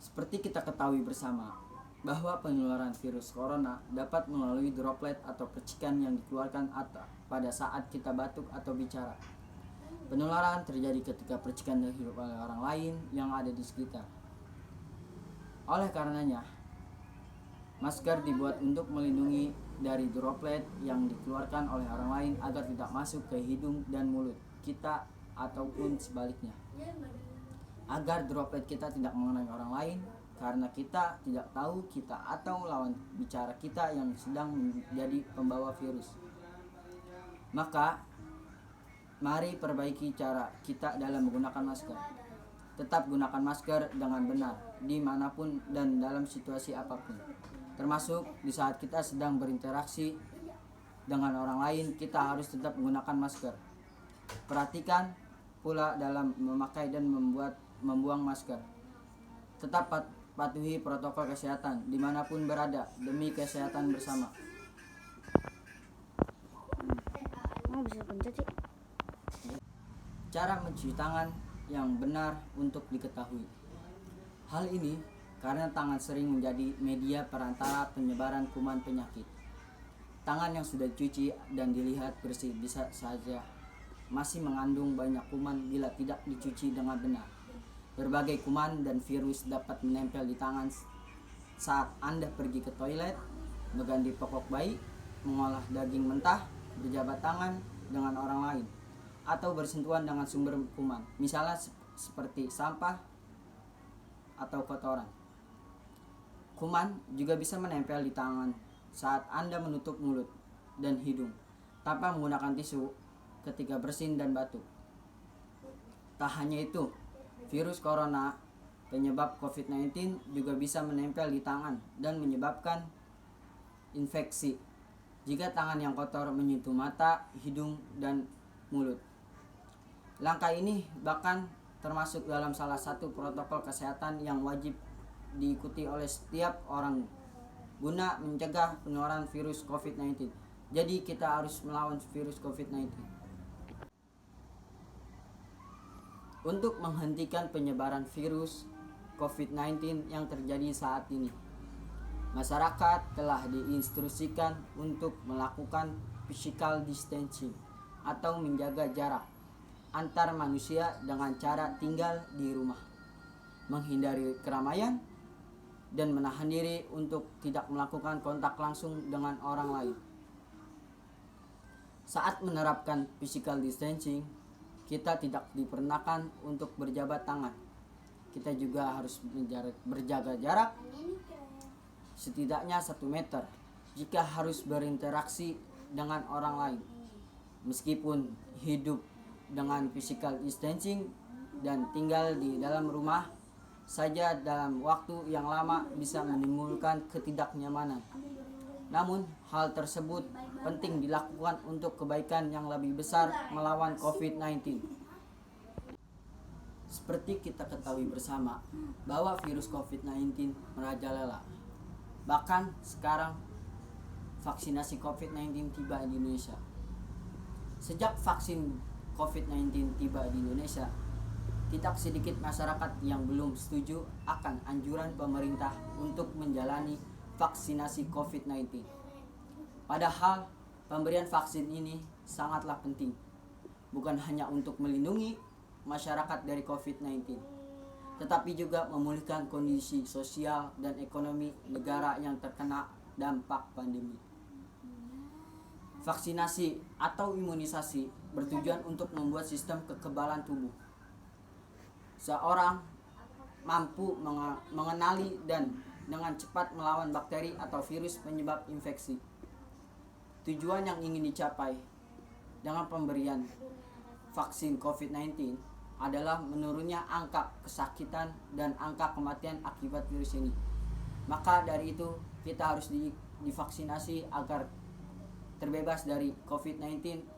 Seperti kita ketahui bersama bahwa penularan virus corona dapat melalui droplet atau percikan yang dikeluarkan pada saat kita batuk atau bicara. Penularan terjadi ketika percikan dihirup oleh orang lain yang ada di sekitar. Oleh karenanya, masker dibuat untuk melindungi dari droplet yang dikeluarkan oleh orang lain agar tidak masuk ke hidung dan mulut kita ataupun sebaliknya. Agar droplet kita tidak mengenai orang lain karena kita tidak tahu kita atau lawan bicara kita yang sedang menjadi pembawa virus. Maka mari perbaiki cara kita dalam menggunakan masker. Tetap gunakan masker dengan benar dimanapun dan dalam situasi apapun. Termasuk di saat kita sedang berinteraksi dengan orang lain, kita harus tetap menggunakan masker. Perhatikan pula dalam memakai dan membuang masker. Tetap patuhi protokol kesehatan dimanapun berada demi kesehatan bersama. Bisa pencet sih. Cara mencuci tangan yang benar untuk diketahui. Hal ini karena tangan sering menjadi media perantara penyebaran kuman penyakit. Tangan yang sudah dicuci dan dilihat bersih bisa saja masih mengandung banyak kuman bila tidak dicuci dengan benar. Berbagai kuman dan virus dapat menempel di tangan saat Anda pergi ke toilet, mengganti popok bayi, mengolah daging mentah, berjabat tangan dengan orang lain, atau bersentuhan dengan sumber kuman, misalnya seperti sampah atau kotoran. Kuman juga bisa menempel di tangan saat Anda menutup mulut dan hidung tanpa menggunakan tisu ketika bersin dan batuk. Tak hanya itu, virus corona penyebab COVID-19 juga bisa menempel di tangan dan menyebabkan infeksi jika tangan yang kotor menyentuh mata, hidung, dan mulut. Langkah ini bahkan termasuk dalam salah satu protokol kesehatan yang wajib diikuti oleh setiap orang guna mencegah penularan virus COVID-19. Jadi kita harus melawan virus COVID-19. Untuk menghentikan penyebaran virus COVID-19 yang terjadi saat ini, masyarakat telah diinstruksikan untuk melakukan physical distancing atau menjaga jarak antar manusia dengan cara tinggal di rumah, menghindari keramaian, dan menahan diri untuk tidak melakukan kontak langsung dengan orang lain. Saat menerapkan physical distancing, kita tidak diperkenankan untuk berjabat tangan. Kita juga harus berjaga jarak setidaknya 1 meter jika harus berinteraksi dengan orang lain. Meskipun hidup dengan physical distancing dan tinggal di dalam rumah saja dalam waktu yang lama bisa menimbulkan ketidaknyamanan. Namun hal tersebut penting dilakukan untuk kebaikan yang lebih besar melawan COVID-19. Seperti kita ketahui bersama bahwa virus COVID-19 merajalela. Bahkan sekarang vaksinasi COVID-19 tiba di Indonesia. Sejak vaksin COVID-19 tiba di Indonesia, tidak sedikit masyarakat yang belum setuju akan anjuran pemerintah untuk menjalani vaksinasi COVID-19. Padahal pemberian vaksin ini sangatlah penting, bukan hanya untuk melindungi masyarakat dari COVID-19, tetapi juga memulihkan kondisi sosial dan ekonomi negara yang terkena dampak pandemi. Vaksinasi atau imunisasi bertujuan untuk membuat sistem kekebalan tubuh seorang mampu mengenali dan dengan cepat melawan bakteri atau virus penyebab infeksi. Tujuan yang ingin dicapai dengan pemberian vaksin COVID-19 adalah menurunnya angka kesakitan dan angka kematian akibat virus ini. Maka dari itu kita harus divaksinasi agar terbebas dari COVID-19